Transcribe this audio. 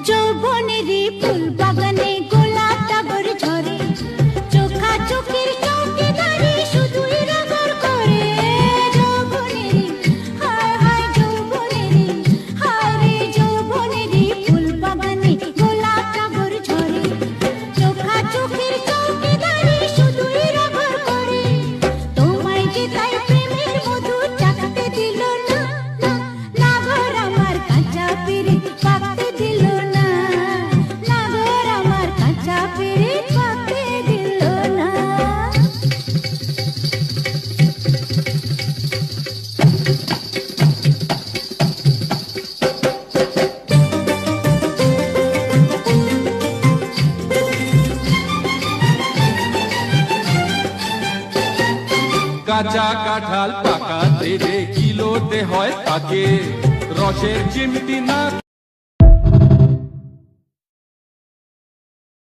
যৌবনেরই ফুল বাগানে গোলাপ টগর ঝরে, চোখা চোখের চৌকিদারি শুধুই রগর করে। যৌবনেরই হায় হায় যৌবনেরই হায় রে, যৌবনেরই ফুল বাগানে গোলাপ টগর ঝরে, চোখা চোখের চৌকিদারি শুধুই রগর করে। তোমায় যে তাই প্রেমের মধু চাকতে দিল না, না না ঘর আমার কাঁচা পিরিত পাকতে দিল না, না ঘর আমার কাঁচা পিরিত পাকতে দিল না। কাঁচা কাঁঠাল পাকাতে রে কিলোতে হয় তাকে, রসের চিমটি না